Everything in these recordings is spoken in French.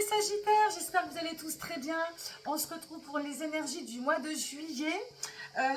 Sagittaires, j'espère que vous allez tous très bien. On se retrouve pour les énergies du mois de juillet.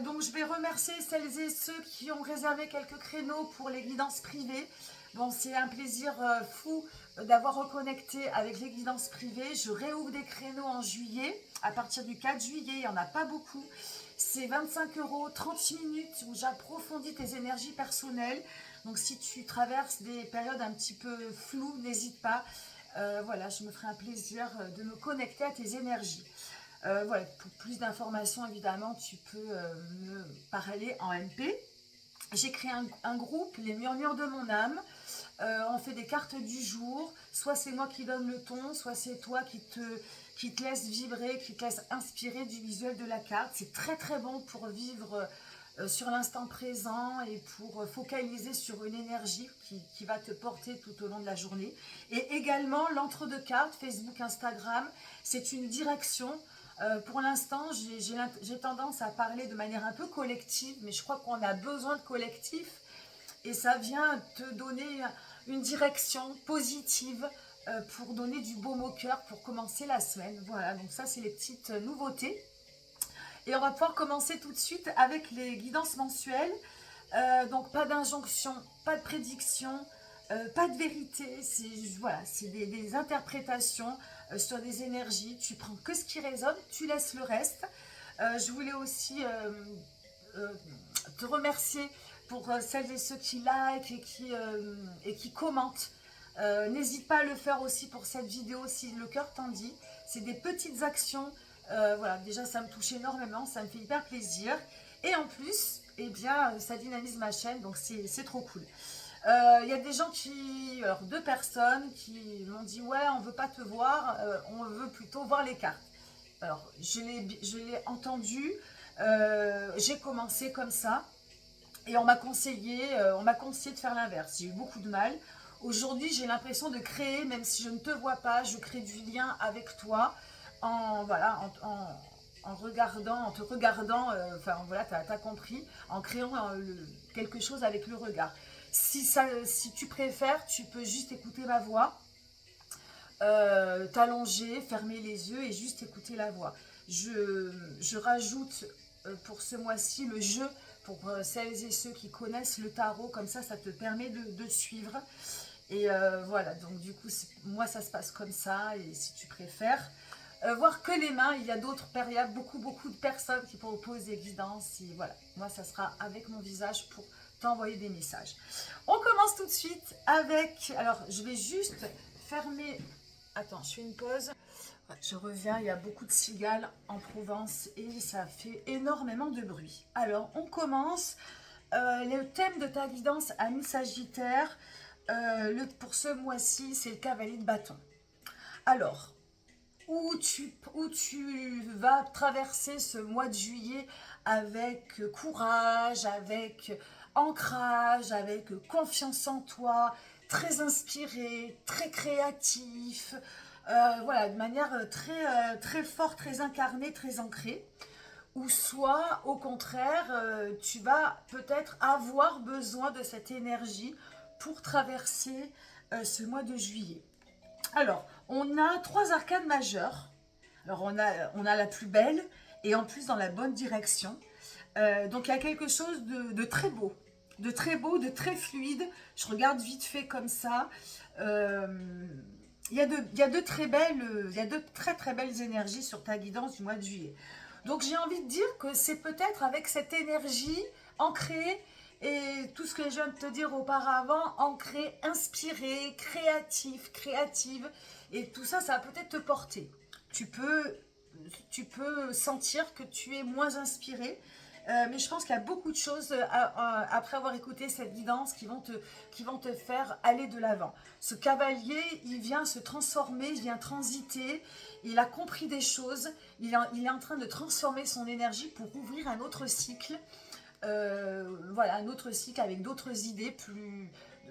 Donc je vais remercier celles et ceux qui ont réservé quelques créneaux pour les guidances privées. Bon, c'est un plaisir fou d'avoir reconnecté avec les guidances privées. Je réouvre des créneaux en juillet. À partir du 4 juillet, il n'y en a pas beaucoup. C'est 25 €, 30 minutes où j'approfondis tes énergies personnelles. Donc si tu traverses des périodes un petit peu floues, n'hésite pas. Voilà, je me ferai un plaisir de me connecter à tes énergies. Voilà, pour plus d'informations, évidemment, tu peux me parler en MP. J'ai créé un groupe, les murmures de mon âme. On fait des cartes du jour. Soit c'est moi qui donne le ton, soit c'est toi qui te laisse vibrer, qui te laisse inspirer du visuel de la carte. C'est très très bon pour vivre sur l'instant présent et pour focaliser sur une énergie qui va te porter tout au long de la journée. Et également l'entre-deux cartes, Facebook, Instagram, c'est une direction. Pour l'instant, j'ai tendance à parler de manière un peu collective, mais je crois qu'on a besoin de collectif et ça vient te donner une direction positive pour donner du baume au cœur pour commencer la semaine. Voilà, donc ça c'est les petites nouveautés. Et on va pouvoir commencer tout de suite avec les guidances mensuelles. Donc pas d'injonction, pas de prédiction, pas de vérité. Voilà, c'est des interprétations sur des énergies. Tu prends que ce qui résonne, tu laisses le reste. Je voulais aussi te remercier pour celles et ceux qui like et qui commentent. N'hésite pas à le faire aussi pour cette vidéo si le cœur t'en dit. C'est des petites actions. Voilà, déjà ça me touche énormément, ça me fait hyper plaisir. Et en plus, eh bien, ça dynamise ma chaîne, donc c'est trop cool. Y a des gens alors 2 personnes qui m'ont dit ouais, on veut pas te voir, on veut plutôt voir les cartes. Alors je l'ai entendu, j'ai commencé comme ça. Et on m'a conseillé de faire l'inverse. J'ai eu beaucoup de mal. Aujourd'hui, j'ai l'impression de créer, même si je ne te vois pas, je crée du lien avec toi voilà, en te regardant, enfin voilà, tu as compris, en créant quelque chose avec le regard. Si tu préfères, tu peux juste écouter ma voix, t'allonger, fermer les yeux et juste écouter la voix. Je rajoute pour ce mois-ci le jeu pour celles et ceux qui connaissent le tarot, comme ça te permet de suivre. Et voilà, donc du coup, moi ça se passe comme ça, et si tu préfères voir que les mains, il y a d'autres périodes, beaucoup de personnes qui proposent des guidances, et voilà, moi ça sera avec mon visage pour t'envoyer des messages. On commence tout de suite avec, alors je vais juste fermer, attends, je fais une pause. Je reviens, il y a beaucoup de cigales en Provence et ça fait énormément de bruit. Alors, on commence. Le thème de ta guidance, ami Sagittaire, pour ce mois-ci, c'est le cavalier de bâton. Alors, où tu vas traverser ce mois de juillet avec courage, avec ancrage, avec confiance en toi, très inspiré, très créatif, voilà, de manière très forte, très incarnée, très ancrée. Ou soit, au contraire, tu vas peut-être avoir besoin de cette énergie pour traverser ce mois de juillet. Alors, on a 3 arcanes majeures. Alors, on a la plus belle et en plus dans la bonne direction. Donc, il y a quelque chose de très beau, de très beau, de très fluide. Je regarde vite fait comme ça. Il y a de très très belles énergies sur ta guidance du mois de juillet. Donc, j'ai envie de dire que c'est peut-être avec cette énergie ancrée et tout ce que je viens de te dire auparavant, ancré, inspiré, créatif, créative, et tout ça, ça va peut-être te porter. Tu peux sentir que tu es moins inspiré, mais je pense qu'il y a beaucoup de choses, après avoir écouté cette guidance, qui vont te faire aller de l'avant. Ce cavalier, il vient se transformer, il vient transiter, il a compris des choses, il est en train de transformer son énergie pour ouvrir un autre cycle. Voilà, un autre cycle avec d'autres idées,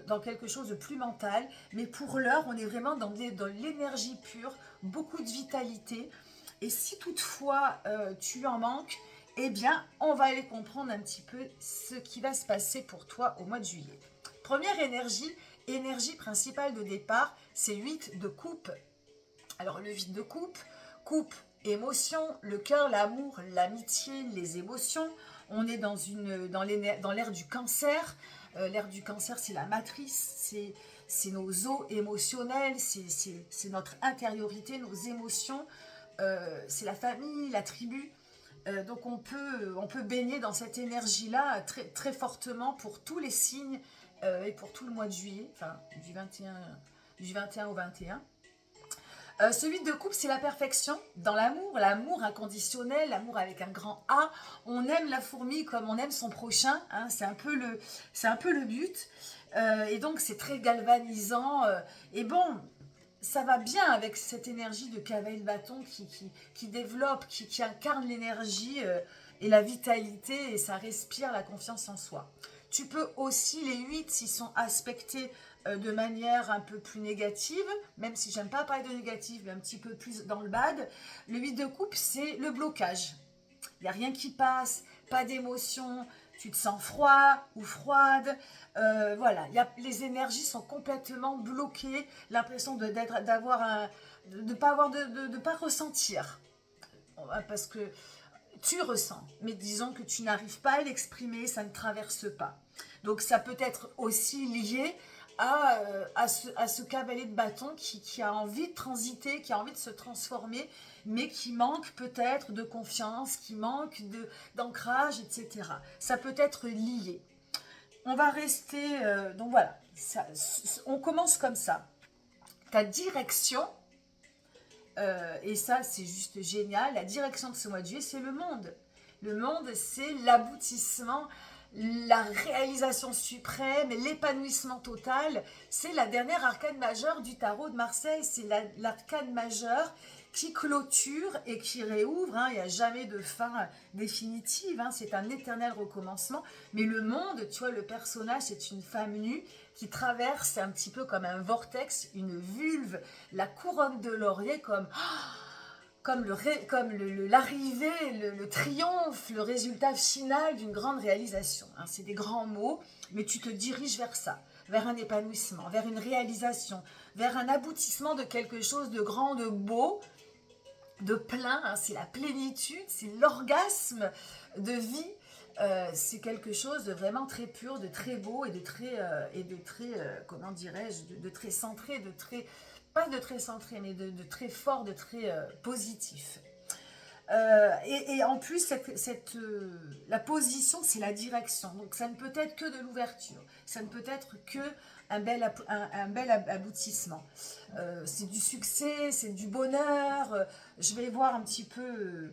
dans quelque chose de plus mental. Mais pour l'heure, on est vraiment dans l'énergie pure, beaucoup de vitalité. Et si toutefois tu en manques, eh bien, on va aller comprendre un petit peu ce qui va se passer pour toi au mois de juillet. Première énergie principale de départ, c'est 8 de coupe. Alors le vide de coupe, émotion, le cœur, l'amour, l'amitié, les émotions. On est dans l'ère du cancer. L'ère du cancer, c'est la matrice, c'est nos os émotionnels, c'est notre intériorité, nos émotions, c'est la famille, la tribu. Donc on peut baigner dans cette énergie-là très, très fortement pour tous les signes et pour tout le mois de juillet, enfin du 21 au 21. Ce 8 de coupe, c'est la perfection dans l'amour, l'amour inconditionnel, l'amour avec un grand A. On aime la fourmi comme on aime son prochain, hein, c'est un peu le but. Et donc c'est très galvanisant. Et bon, ça va bien avec cette énergie de cavalier de bâton qui développe, qui incarne l'énergie et la vitalité, et ça respire la confiance en soi. Tu peux aussi, les 8, s'ils sont aspectés de manière un peu plus négative, même si j'aime pas parler de négative, mais un petit peu plus dans le bad, le 8 de coupe, c'est le blocage. Il n'y a rien qui passe, pas d'émotion, tu te sens froid ou froide. Voilà, les énergies sont complètement bloquées, l'impression d'avoir de pas avoir de pas ressentir. Parce que tu ressens, mais disons que tu n'arrives pas à l'exprimer, ça ne traverse pas. Donc ça peut être aussi lié à ce cavalier de bâton qui a envie de transiter, qui a envie de se transformer, mais qui manque peut-être de confiance, qui manque d'ancrage, etc. Ça peut être lié. On va rester... donc voilà, on commence comme ça. Ta direction, et ça c'est juste génial, la direction de ce mois de juillet, c'est le monde. Le monde, c'est l'aboutissement, la réalisation suprême, l'épanouissement total. C'est la dernière arcane majeure du tarot de Marseille. C'est l'arcane majeure qui clôture et qui réouvre. Hein. Il n'y a jamais de fin définitive. Hein. C'est un éternel recommencement. Mais le monde, tu vois, le personnage, c'est une femme nue qui traverse un petit peu comme un vortex, une vulve, la couronne de laurier comme l'arrivée, le triomphe, le résultat final d'une grande réalisation. Hein. C'est des grands mots, mais tu te diriges vers ça, vers un épanouissement, vers une réalisation, vers un aboutissement de quelque chose de grand, de beau, de plein. Hein. C'est la plénitude, c'est l'orgasme de vie. C'est quelque chose de vraiment très pur, de très beau et de très comment dirais-je, de très centré, de très... pas de très centré, mais de très fort, de très positif. Et en plus, la position, c'est la direction. Donc, ça ne peut être que de l'ouverture. Ça ne peut être que un bel aboutissement. C'est du succès, c'est du bonheur. Je vais voir un petit peu,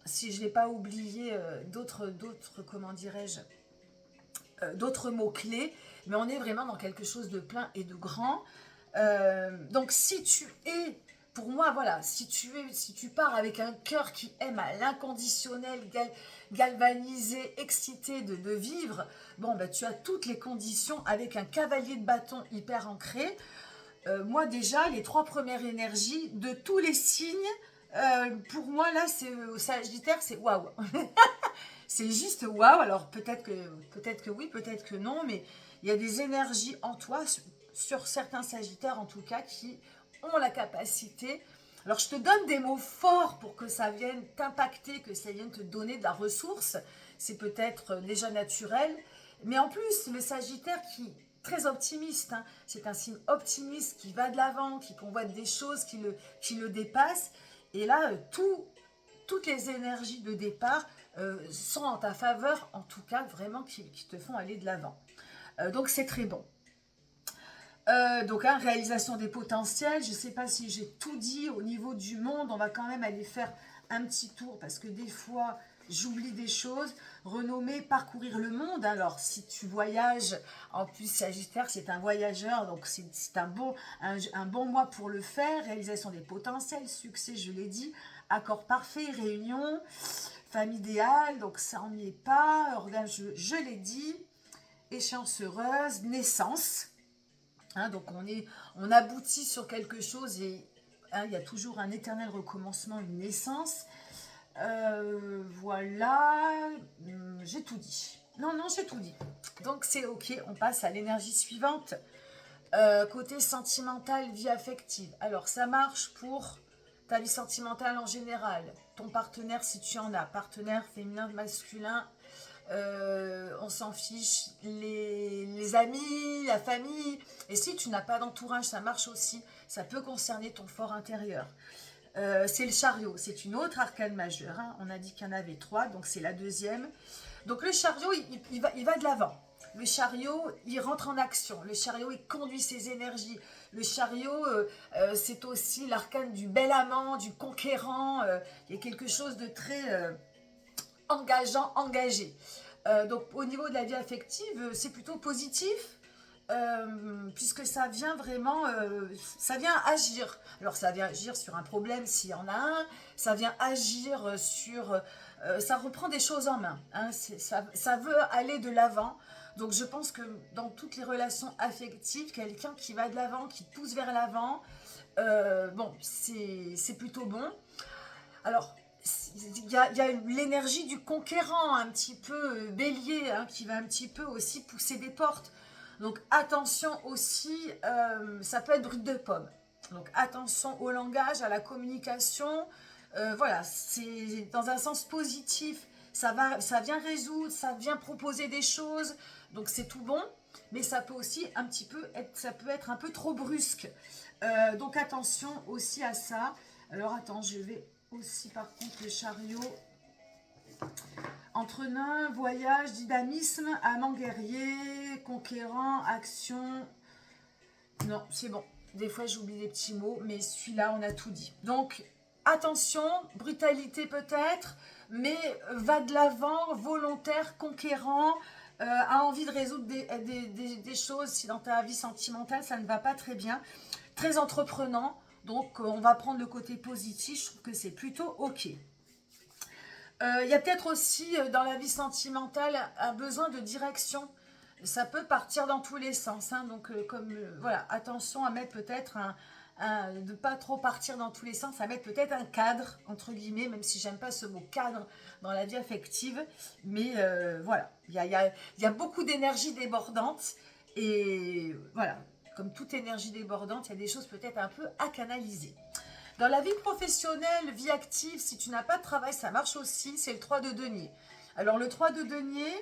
si je n'ai pas oublié d'autres, comment dirais-je, d'autres mots-clés. Mais on est vraiment dans quelque chose de plein et de grand. Donc si tu es, pour moi voilà, si tu pars avec un cœur qui aime à l'inconditionnel, galvanisé, excité de vivre, bon ben tu as toutes les conditions avec un cavalier de bâton hyper ancré. Moi déjà les 3 premières énergies de tous les signes, pour moi là c'est Sagittaire, c'est waouh. C'est juste waouh. Alors peut-être que oui, peut-être que non, mais il y a des énergies en toi, sur certains Sagittaires en tout cas, qui ont la capacité. Alors je te donne des mots forts pour que ça vienne t'impacter, que ça vienne te donner de la ressource. C'est peut-être déjà naturel, mais en plus le Sagittaire qui est très optimiste, hein, c'est un signe optimiste qui va de l'avant, qui convoite des choses qui le dépassent. Et là, toutes les énergies de départ sont en ta faveur, en tout cas vraiment qui te font aller de l'avant. Donc c'est très bon. Donc réalisation des potentiels, je ne sais pas si j'ai tout dit au niveau du monde, on va quand même aller faire un petit tour parce que des fois j'oublie des choses. Renommer, parcourir le monde. Alors si tu voyages, en plus Sagittaire c'est un voyageur, donc c'est un bon mois pour le faire. Réalisation des potentiels, succès je l'ai dit, accord parfait, réunion, femme idéale, donc ça on n'y est pas, organe je l'ai dit, échéance heureuse, naissance. Hein, donc on aboutit sur quelque chose et hein, il y a toujours un éternel recommencement, une naissance. Voilà, j'ai tout dit. Non, j'ai tout dit. Donc c'est ok, on passe à l'énergie suivante. Côté sentimental, vie affective. Alors ça marche pour ta vie sentimentale en général, ton partenaire si tu en as, partenaire féminin, masculin, on s'en fiche, les amis, la famille, et si tu n'as pas d'entourage, ça marche aussi, ça peut concerner ton fort intérieur. C'est le chariot, c'est une autre arcane majeure, hein. On a dit qu'il y en avait 3, donc c'est la deuxième. Donc le chariot, il va de l'avant. Le chariot, il rentre en action. Le chariot, il conduit ses énergies. Le chariot, c'est aussi l'arcane du bel amant, du conquérant. Il y a quelque chose de très engageant, engagé. Donc au niveau de la vie affective, c'est plutôt positif. Puisque ça vient vraiment, ça vient agir. Alors ça vient agir sur un problème s'il y en a un, ça vient agir sur, ça reprend des choses en main, hein, ça veut aller de l'avant. Donc je pense que dans toutes les relations affectives, quelqu'un qui va de l'avant, qui pousse vers l'avant, bon, c'est plutôt bon. Alors, il y a l'énergie du conquérant, un petit peu bélier, hein, qui va un petit peu aussi pousser des portes. Donc attention aussi, ça peut être brut de pomme. Donc attention au langage, à la communication. Voilà, c'est dans un sens positif. Ça vient résoudre, ça vient proposer des choses. Donc c'est tout bon. Mais ça peut aussi un petit peu être, ça peut être un peu trop brusque. Donc attention aussi à ça. Alors attends, je vais aussi par contre le chariot. Entre nains, voyage, dynamisme, amant guerrier, conquérant, action. Non, c'est bon. Des fois, j'oublie des petits mots, mais celui-là, on a tout dit. Donc, attention, brutalité peut-être, mais va de l'avant, volontaire, conquérant, a envie de résoudre des choses si dans ta vie sentimentale, ça ne va pas très bien. Très entreprenant, donc on va prendre le côté positif, je trouve que c'est plutôt ok. Il y a peut-être aussi dans la vie sentimentale un besoin de direction. Ça peut partir dans tous les sens, hein, donc voilà, attention à mettre peut-être de ne pas trop partir dans tous les sens, à mettre peut-être un cadre, entre guillemets, même si j'aime pas ce mot cadre dans la vie affective, mais voilà, il y a beaucoup d'énergie débordante, et voilà, comme toute énergie débordante, il y a des choses peut-être un peu à canaliser. Dans la vie professionnelle, vie active, si tu n'as pas de travail, ça marche aussi, c'est le 3 de denier. Alors le 3 de denier,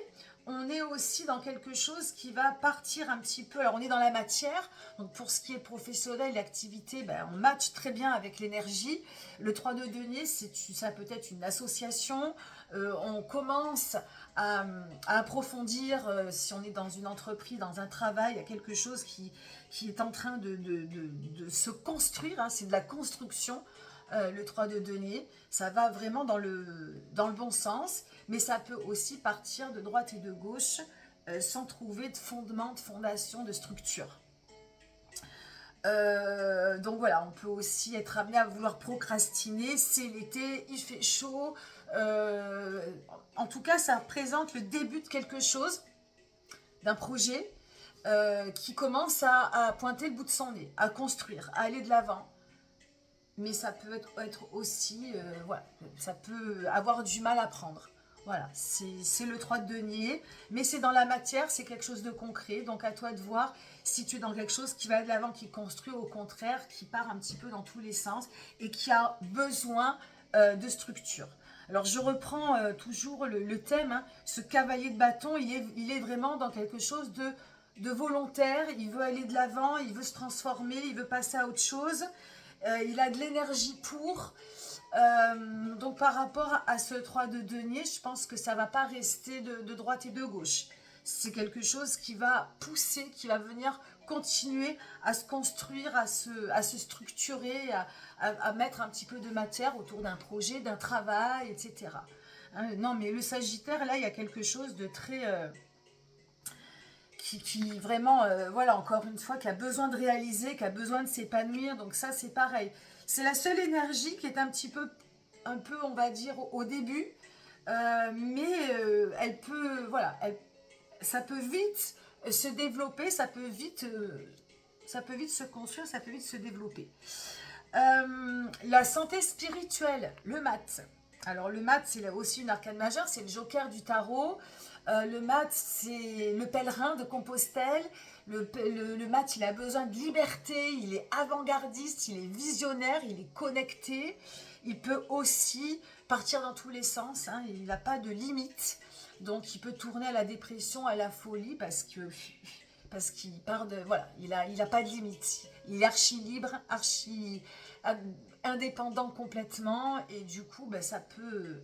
on est aussi dans quelque chose qui va partir un petit peu, alors on est dans la matière, donc pour ce qui est professionnel, l'activité, ben, on match très bien avec l'énergie. Le 3 de denier, ça peut être une association, on commence à approfondir, si on est dans une entreprise, dans un travail, il y a quelque chose qui est en train de se construire, hein, c'est de la construction, le 3 de denier, ça va vraiment dans le bon sens, mais ça peut aussi partir de droite et de gauche sans trouver de fondement, de fondation, de structure. Donc voilà, on peut aussi être amené à vouloir procrastiner, c'est l'été, il fait chaud, en tout cas ça représente le début de quelque chose, d'un projet, qui commence à pointer le bout de son nez, à construire, à aller de l'avant. Mais ça peut être aussi, voilà, ça peut avoir du mal à prendre. Voilà, c'est le 3 de denier, mais c'est dans la matière, c'est quelque chose de concret. Donc à toi de voir si tu es dans quelque chose qui va de l'avant, qui construit, au contraire, qui part un petit peu dans tous les sens et qui a besoin de structure. Alors je reprends toujours le thème, hein, ce cavalier de bâton, il est vraiment dans quelque chose de volontaire, il veut aller de l'avant, il veut se transformer, il veut passer à autre chose, il a de l'énergie pour. Donc par rapport à ce 3 de denier, je pense que ça ne va pas rester de droite et de gauche. C'est quelque chose qui va pousser, qui va venir continuer à se construire, à se structurer, à mettre un petit peu de matière autour d'un projet, d'un travail, etc. Hein, non, mais le Sagittaire, là, il y a quelque chose de très... qui vraiment, voilà, encore une fois, qui a besoin de réaliser, qui a besoin de s'épanouir. Donc ça, c'est pareil. C'est la seule énergie qui est un peu, on va dire, au début. Mais elle peut, voilà, ça peut vite se développer, ça peut vite se construire, ça peut vite se développer. La santé spirituelle, le mat. Alors le mat, c'est aussi une arcane majeure, c'est le joker du tarot. Le mat, c'est le pèlerin de Compostelle. Le mat, il a besoin de liberté, il est avant-gardiste, il est visionnaire, il est connecté. Il peut aussi partir dans tous les sens, hein, il n'a pas de limite. Donc il peut tourner à la dépression, à la folie, parce qu'il part de... Voilà, il a pas de limite. Il est archi libre, archi indépendant complètement. Et du coup, ben, ça peut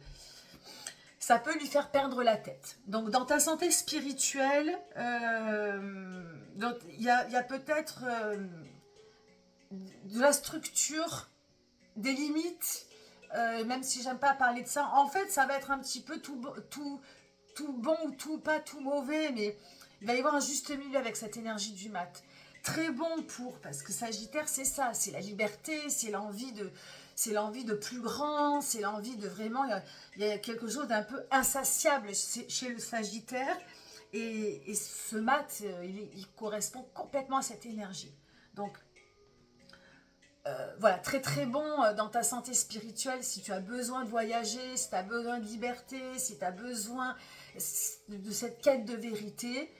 lui faire perdre la tête. Donc dans ta santé spirituelle, il y a peut-être de la structure, des limites, même si j'aime pas parler de ça. En fait, ça va être un petit peu tout bon ou tout pas tout mauvais, mais il va y avoir un juste milieu avec cette énergie du mat. Très bon parce que Sagittaire, c'est ça, c'est la liberté, c'est l'envie de plus grand, c'est l'envie de vraiment, il y a quelque chose d'un peu insatiable chez le Sagittaire, et ce mat, il correspond complètement à cette énergie. Donc, voilà, très très bon dans ta santé spirituelle, si tu as besoin de voyager, si tu as besoin de liberté, si tu as besoin de cette quête de vérité,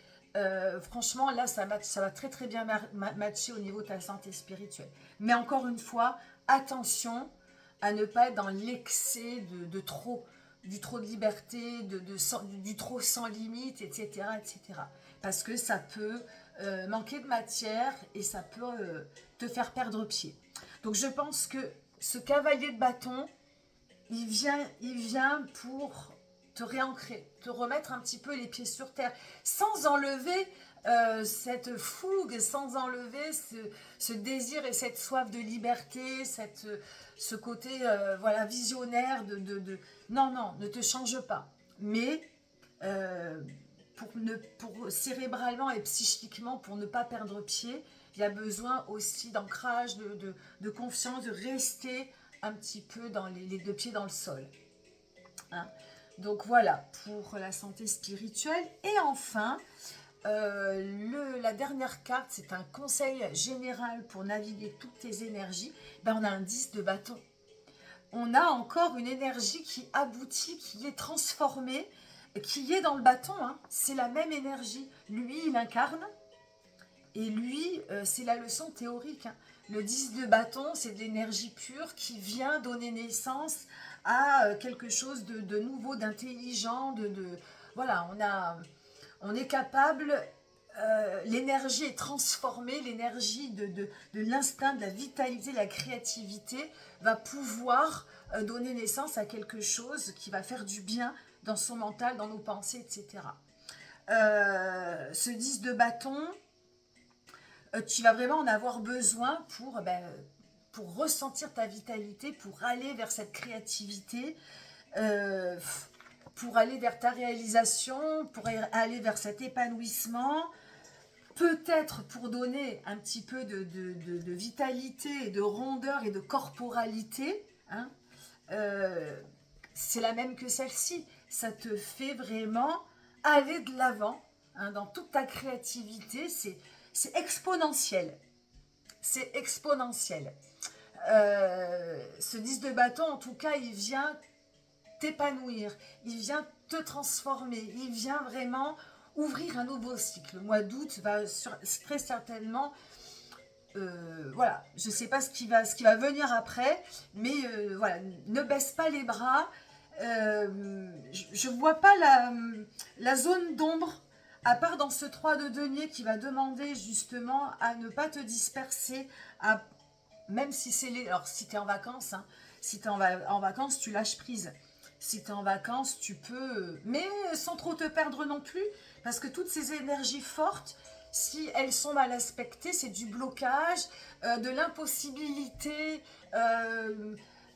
franchement là ça va très très bien matcher au niveau de ta santé spirituelle. Mais encore une fois, attention à ne pas être dans l'excès de trop, du trop de liberté, du trop sans limite, etc., etc. Parce que ça peut manquer de matière et ça peut te faire perdre pied. Donc je pense que ce cavalier de bâton, il vient pour te réancrer, te remettre un petit peu les pieds sur terre, sans enlever cette fougue, sans enlever ce désir et cette soif de liberté, ce côté voilà, visionnaire Non, non, ne te change pas. Mais pour cérébralement et psychiquement, pour ne pas perdre pied, il y a besoin aussi d'ancrage, de confiance, de rester un petit peu les deux pieds dans le sol. Hein. Donc voilà, pour la santé spirituelle. Et enfin, la dernière carte, c'est un conseil général pour naviguer toutes tes énergies. Ben, on a un 10 de bâton. On a encore une énergie qui aboutit, qui est transformée, qui est dans le bâton. Hein. C'est la même énergie. Lui, il incarne. Et lui, c'est la leçon théorique. Hein. Le 10 de bâton, c'est de l'énergie pure qui vient donner naissance à quelque chose de nouveau, d'intelligent. Voilà, on est capable, l'énergie est transformée, l'énergie de l'instinct, de la vitalité, de la créativité va pouvoir donner naissance à quelque chose qui va faire du bien dans son mental, dans nos pensées, etc. Ce 10 de bâton, tu vas vraiment en avoir besoin pour ressentir ta vitalité, pour aller vers cette créativité, pour aller vers ta réalisation, pour aller vers cet épanouissement, peut-être pour donner un petit peu de vitalité et de rondeur et de corporalité. Hein. C'est la même que celle-ci. Ça te fait vraiment aller de l'avant, hein, dans toute ta créativité. C'est exponentiel. C'est exponentiel. Ce 10 de bâton, en tout cas, il vient t'épanouir. Il vient te transformer. Il vient vraiment ouvrir un nouveau cycle. Le mois d'août va très certainement... voilà, je ne sais pas ce qui va venir après, mais voilà, ne baisse pas les bras. Je ne vois pas la zone d'ombre, à part dans ce 3 de denier qui va demander justement à ne pas te disperser, même si c'est alors si tu es en vacances, hein, si tu es en vacances, tu lâches prise. Si tu es en vacances, tu peux, mais sans trop te perdre non plus, parce que toutes ces énergies fortes, si elles sont mal aspectées, c'est du blocage, de l'impossibilité,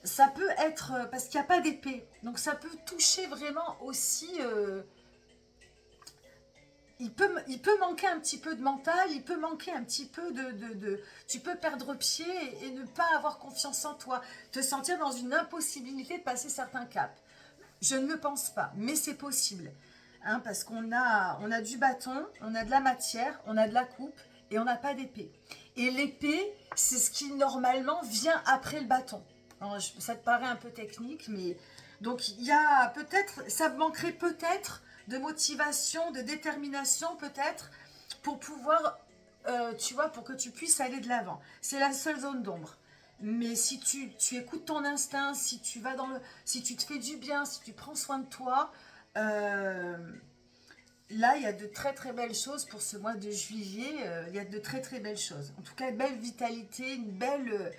ça peut être, parce qu'il n'y a pas d'épée, donc ça peut toucher vraiment aussi, il peut manquer un petit peu de mental, il peut manquer un petit peu tu peux perdre pied et ne pas avoir confiance en toi, te sentir dans une impossibilité de passer certains caps. Je ne le pense pas, mais c'est possible. Hein, parce qu'on a du bâton, on a de la matière, on a de la coupe et on n'a pas d'épée. Et l'épée, c'est ce qui normalement vient après le bâton. Alors, ça te paraît un peu technique, mais donc il y a peut-être, ça manquerait peut-être de motivation, de détermination peut-être, pour pouvoir, tu vois, pour que tu puisses aller de l'avant. C'est la seule zone d'ombre. Mais si tu écoutes ton instinct, si tu vas si tu te fais du bien, si tu prends soin de toi, euh, là, il y a de très très belles choses pour ce mois de juillet. Il y a de très très belles choses. En tout cas, une belle vitalité, une belle...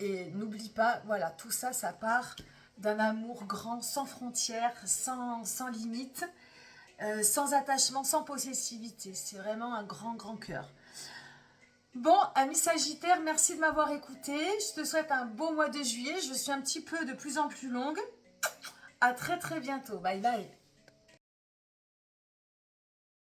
et n'oublie pas, voilà, tout ça, ça part d'un amour grand, sans frontières, sans limite, sans attachement, sans possessivité. C'est vraiment un grand, grand cœur. Bon, amis Sagittaire, merci de m'avoir écouté. Je te souhaite un beau mois de juillet. Je suis un petit peu de plus en plus longue. À très très bientôt. Bye bye.